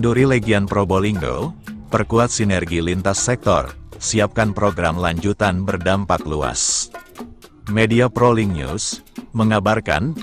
Kenduri Legian Probolinggo, perkuat sinergi lintas sektor, siapkan program lanjutan berdampak luas. Media Prolink News mengabarkan,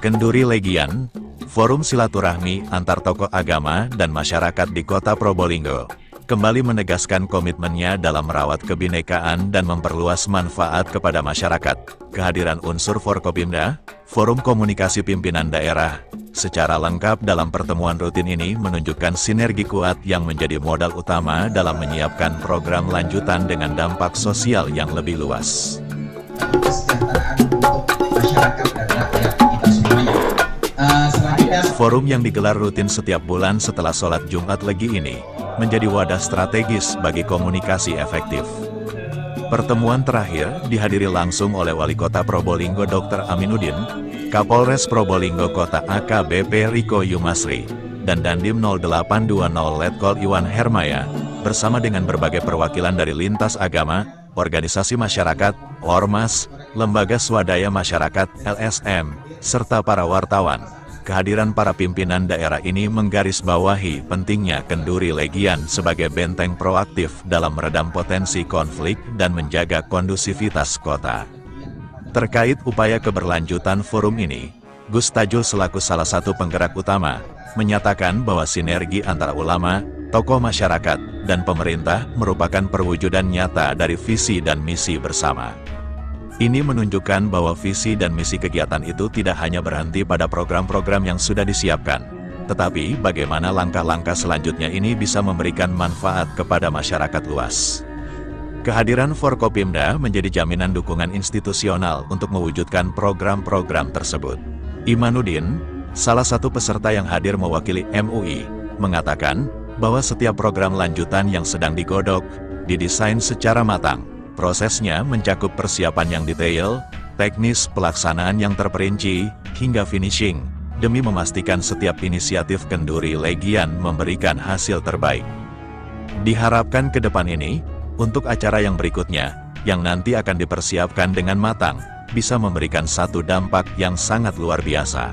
Kenduri Legian, forum silaturahmi antar tokoh agama dan masyarakat di Kota Probolinggo, kembali menegaskan komitmennya dalam merawat kebinekaan dan memperluas manfaat kepada masyarakat. Kehadiran unsur Forkopimda, Forum Komunikasi Pimpinan Daerah, secara lengkap dalam pertemuan rutin ini menunjukkan sinergi kuat yang menjadi modal utama dalam menyiapkan program lanjutan dengan dampak sosial yang lebih luas. Kesejahteraan untuk masyarakat dan rakyat kita semuanya. Forum yang digelar rutin setiap bulan setelah sholat Jumat Legi ini menjadi wadah strategis bagi komunikasi efektif. Pertemuan terakhir dihadiri langsung oleh Wali Kota Probolinggo Dr. Aminuddin, Kapolres Probolinggo Kota AKBP Riko Yumasri, dan Dandim 0820 Letkol Iwan Hermaya, bersama dengan berbagai perwakilan dari lintas agama, organisasi masyarakat, ormas, lembaga swadaya masyarakat, LSM, serta para wartawan. Kehadiran para pimpinan daerah ini menggarisbawahi pentingnya Kenduri Legian sebagai benteng proaktif dalam meredam potensi konflik dan menjaga kondusivitas kota. Terkait upaya keberlanjutan forum ini, Gus Tajul selaku salah satu penggerak utama, menyatakan bahwa sinergi antara ulama, tokoh masyarakat, dan pemerintah merupakan perwujudan nyata dari visi dan misi bersama. Ini menunjukkan bahwa visi dan misi kegiatan itu tidak hanya berhenti pada program-program yang sudah disiapkan, tetapi bagaimana langkah-langkah selanjutnya ini bisa memberikan manfaat kepada masyarakat luas. Kehadiran Forkopimda menjadi jaminan dukungan institusional untuk mewujudkan program-program tersebut. Imanuddin, salah satu peserta yang hadir mewakili MUI, mengatakan bahwa setiap program lanjutan yang sedang digodok, didesain secara matang. Prosesnya mencakup persiapan yang detail, teknis pelaksanaan yang terperinci, hingga finishing, demi memastikan setiap inisiatif Kenduri Legian memberikan hasil terbaik. Diharapkan ke depan ini, untuk acara yang berikutnya, yang nanti akan dipersiapkan dengan matang, bisa memberikan satu dampak yang sangat luar biasa.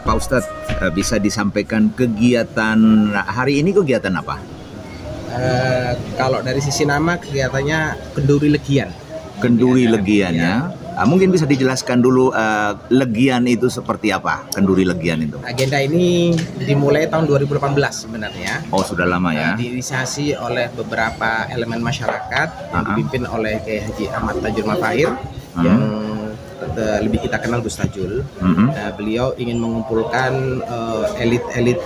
Pak Ustadz, bisa disampaikan kegiatan hari ini, kegiatan apa? Kalau dari sisi nama kegiatannya Kenduri Legian. Kenduri Legian ya. Mungkin bisa dijelaskan dulu Legian itu seperti apa? Kenduri Legian itu. Agenda ini dimulai tahun 2018 sebenarnya. Oh, sudah lama ya. Diinisiasi oleh beberapa elemen masyarakat yang dipimpin oleh Kiai Haji Ahmad Tajul Mafair yang lebih kita kenal Gus Tajul. Beliau ingin mengumpulkan elit-elit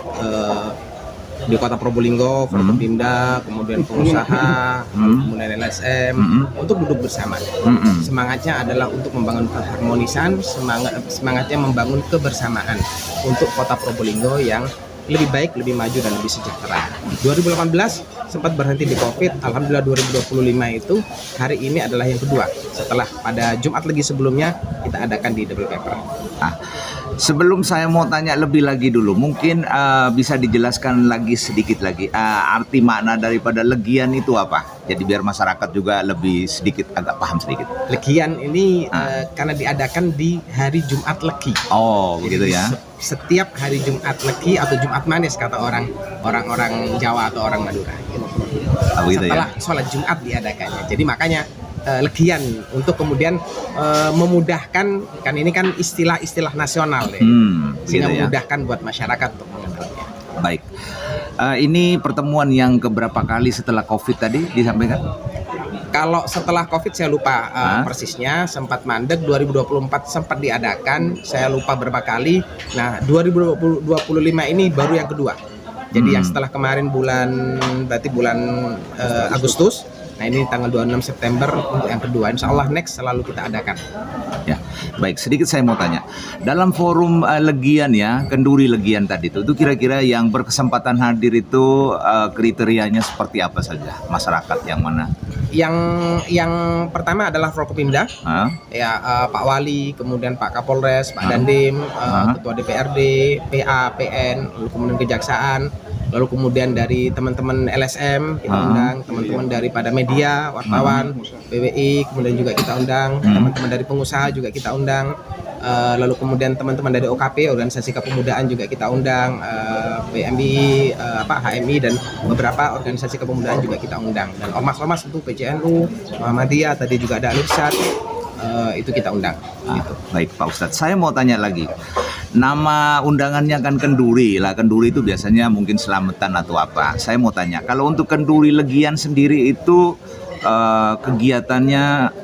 di Kota Probolinggo, Forkopimda, kemudian pengusaha, kemudian LSM, untuk duduk bersama. Semangatnya adalah untuk membangun keharmonisan, semangatnya membangun kebersamaan untuk Kota Probolinggo yang lebih baik, lebih maju, dan lebih sejahtera. 2018 sempat berhenti di COVID, alhamdulillah 2025 itu hari ini adalah yang kedua. Setelah pada Jumat Legi sebelumnya kita adakan di Double Pepper. Sebelum saya mau tanya lebih lagi dulu, mungkin bisa dijelaskan lagi sedikit lagi arti makna daripada Legian itu apa? Jadi biar masyarakat juga lebih sedikit agak paham sedikit. Legian ini karena diadakan di hari Jumat Legi. Oh, begitu ya. Setiap hari Jumat Legi atau Jumat Manis kata orang Jawa atau orang Madura. Gitu. Setelah sholat Jumat diadakannya. Jadi makanya Legian untuk kemudian memudahkan, kan ini kan istilah-istilah nasional ya, sehingga memudahkan buat masyarakat untuk mengenalnya. Baik, ini pertemuan yang keberapa kali setelah COVID tadi disampaikan? Kalau setelah COVID saya lupa persisnya, sempat mandek 2024 sempat diadakan, saya lupa berapa kali. Nah 2025 ini baru yang kedua. Jadi yang setelah kemarin berarti bulan Agustus. Nah ini tanggal 26 September untuk yang kedua. Insya Allah next selalu kita adakan. Ya, baik. Sedikit saya mau tanya. Dalam forum Legian ya, Kenduri Legian tadi itu kira-kira yang berkesempatan hadir itu kriterianya seperti apa saja? Masyarakat yang mana? Yang pertama adalah Forkopimda, Pak Wali, kemudian Pak Kapolres, Pak Dandim, Ketua DPRD, PA, PN, lalu kemudian Kejaksaan, lalu kemudian dari teman-teman LSM kita undang, teman-teman daripada media, wartawan, BWI, kemudian juga kita undang, teman-teman dari pengusaha juga kita undang. Lalu kemudian teman-teman dari OKP, organisasi kepemudaan juga kita undang, PMI, HMI dan beberapa organisasi kepemudaan juga kita undang, dan ormas-ormas itu PCNU, Muhammadiyah, tadi juga ada Al-Irsyad, itu kita undang. Gitu. Baik Pak Ustadz, saya mau tanya lagi. Nama undangannya kan kenduri lah, kenduri itu biasanya mungkin selamatan atau apa. Saya mau tanya, kalau untuk kenduri Legian sendiri itu kegiatannya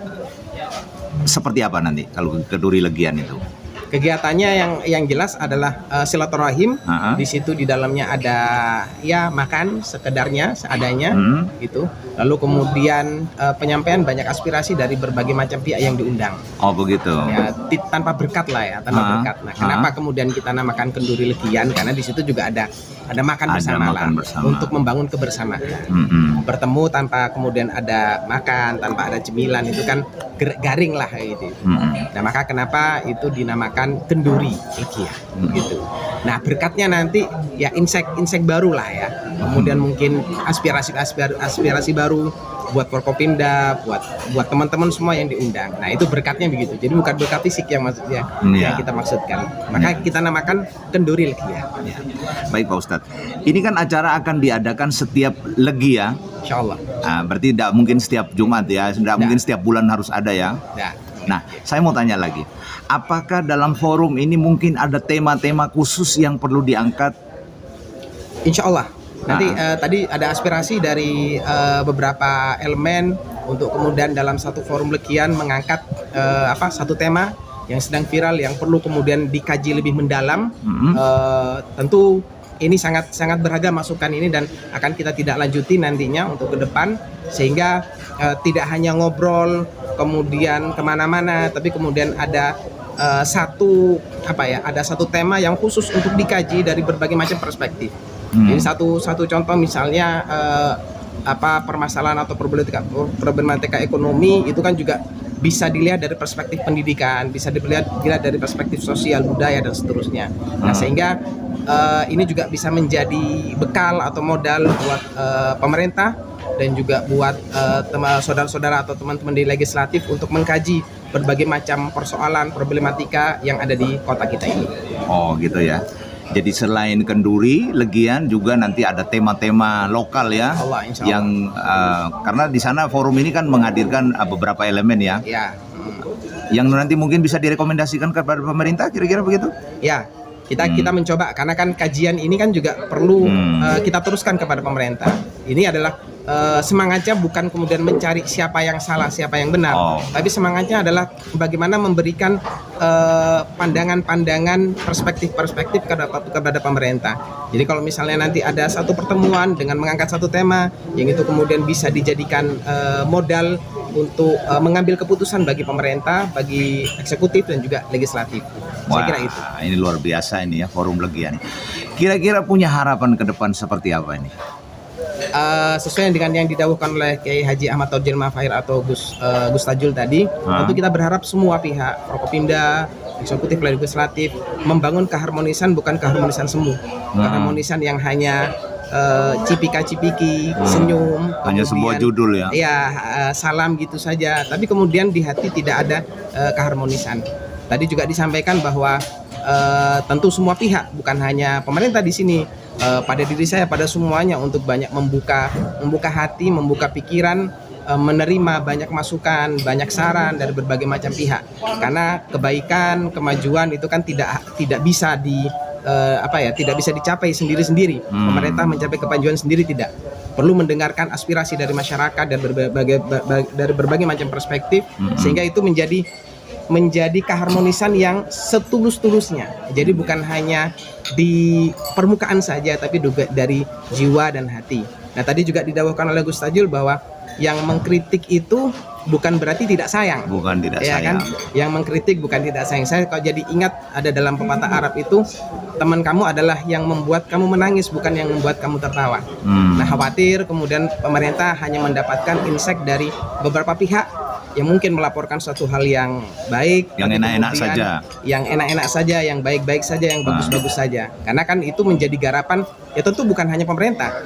seperti apa nanti kalau kenduri Legian itu? Kegiatannya yang jelas adalah silaturahim. Di situ di dalamnya ada ya makan sekedarnya seadanya gitu. Lalu kemudian penyampaian banyak aspirasi dari berbagai macam pihak yang diundang. Oh begitu. Ya, tanpa berkat lah ya, tanpa berkat. Nah, kenapa kemudian kita namakan kenduri Legian? Karena di situ juga ada makan bersama lah untuk membangun kebersamaan. Bertemu tanpa kemudian ada makan, tanpa ada cemilan, itu kan garing lah gitu. Nah, maka kenapa itu dinamakan kenduri Legian gitu. Nah, berkatnya nanti ya insek baru lah ya. Kemudian mungkin aspirasi baru buat Forkopimda, buat teman-teman semua yang diundang. Nah, itu berkatnya begitu. Jadi bukan berkat fisik yang maksudnya yang kita maksudkan. Maka kita namakan kenduri Legian. Baik Pak Ustadz. Ini kan acara akan diadakan setiap Legia. Insya Allah. Nah, berarti tidak mungkin setiap Jumat ya, tidak mungkin setiap bulan harus ada ya. Nah, saya mau tanya lagi, apakah dalam forum ini mungkin ada tema-tema khusus yang perlu diangkat? Insya Allah. Nanti tadi ada aspirasi dari beberapa elemen untuk kemudian dalam satu forum Legian mengangkat satu tema yang sedang viral yang perlu kemudian dikaji lebih mendalam. Tentu ini sangat berharga masukan ini dan akan kita tidak lanjuti nantinya untuk ke depan, sehingga tidak hanya ngobrol kemudian kemana-mana, tapi kemudian ada satu tema yang khusus untuk dikaji dari berbagai macam perspektif. Jadi satu contoh misalnya permasalahan atau problematika ekonomi itu kan juga bisa dilihat dari perspektif pendidikan, bisa dilihat dari perspektif sosial, budaya dan seterusnya. Nah, sehingga ini juga bisa menjadi bekal atau modal buat pemerintah dan juga buat saudara-saudara atau teman-teman di legislatif untuk mengkaji berbagai macam persoalan, problematika yang ada di kota kita ini. Oh gitu ya. Jadi selain kenduri, Legian juga nanti ada tema-tema lokal ya, Allah, insya Allah. Yang karena di sana forum ini kan menghadirkan beberapa elemen ya. Ya. Yang nanti mungkin bisa direkomendasikan kepada pemerintah, kira-kira begitu? Ya. Kita mencoba karena kan kajian ini kan juga perlu kita teruskan kepada pemerintah. Ini adalah semangatnya bukan kemudian mencari siapa yang salah, siapa yang benar, tapi semangatnya adalah bagaimana memberikan pandangan-pandangan, perspektif-perspektif kepada pemerintah. Jadi kalau misalnya nanti ada satu pertemuan dengan mengangkat satu tema yang itu kemudian bisa dijadikan modal untuk mengambil keputusan bagi pemerintah, bagi eksekutif dan juga legislatif. Saya kira itu. Ini luar biasa ini ya forum Legian. Kira-kira punya harapan ke depan seperti apa ini? Sesuai dengan yang didawuhkan oleh Kiai Haji Ahmad Tauhidil Mafair atau Gus Tajul tadi, tentu kita berharap semua pihak, Forkopimda, eksekutif, legislatif, membangun keharmonisan, bukan keharmonisan semu, keharmonisan yang hanya cipika-cipiki, senyum, hanya sebuah judul ya. Iya, salam gitu saja. Tapi kemudian di hati tidak ada keharmonisan. Tadi juga disampaikan bahwa tentu semua pihak, bukan hanya pemerintah di sini, pada diri saya, pada semuanya untuk banyak membuka hati, membuka pikiran, menerima banyak masukan, banyak saran dari berbagai macam pihak. Karena kebaikan, kemajuan itu kan tidak bisa tidak bisa dicapai sendiri-sendiri. Pemerintah mencapai kemajuan sendiri tidak. Perlu mendengarkan aspirasi dari masyarakat dan dari berbagai macam perspektif, sehingga itu menjadi keharmonisan yang setulus-tulusnya. Jadi bukan hanya di permukaan saja, tapi juga dari jiwa dan hati. Nah, tadi juga didawahkan oleh Gus Tajul bahwa yang mengkritik itu bukan berarti tidak sayang. Bukan tidak ya, sayang. Kan? Yang mengkritik bukan tidak sayang. Saya kalau jadi ingat ada dalam pepatah Arab itu, teman kamu adalah yang membuat kamu menangis, bukan yang membuat kamu tertawa. Nah, khawatir kemudian pemerintah hanya mendapatkan insek dari beberapa pihak yang mungkin melaporkan suatu hal yang baik, Yang tapi enak-enak kemudian saja. yang enak-enak saja, yang baik-baik saja, yang bagus-bagus saja. Karena kan itu menjadi garapan, ya tentu bukan hanya pemerintah.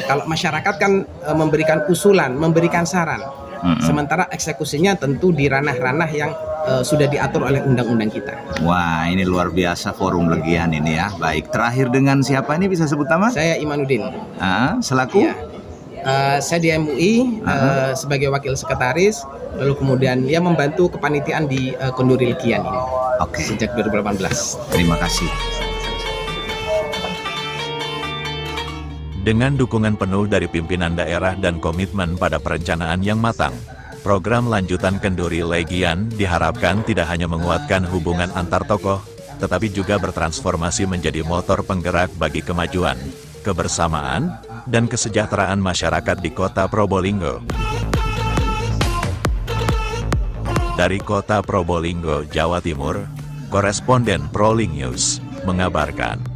Kalau masyarakat kan memberikan usulan, memberikan saran. Sementara eksekusinya tentu di ranah-ranah yang sudah diatur oleh undang-undang kita. Wah, ini luar biasa forum legian ini ya. Baik, terakhir dengan siapa ini bisa sebut nama? Saya Imanuddin. Selaku? Ya. Saya di MUI sebagai wakil sekretaris, lalu kemudian ya membantu kepanitiaan di Kenduri Legian ini sejak 2018. Terima kasih. Dengan dukungan penuh dari pimpinan daerah dan komitmen pada perencanaan yang matang, program lanjutan Kenduri Legian diharapkan tidak hanya menguatkan hubungan antar tokoh, tetapi juga bertransformasi menjadi motor penggerak bagi kemajuan, kebersamaan, dan kesejahteraan masyarakat di Kota Probolinggo. Dari Kota Probolinggo, Jawa Timur, koresponden Proling News mengabarkan.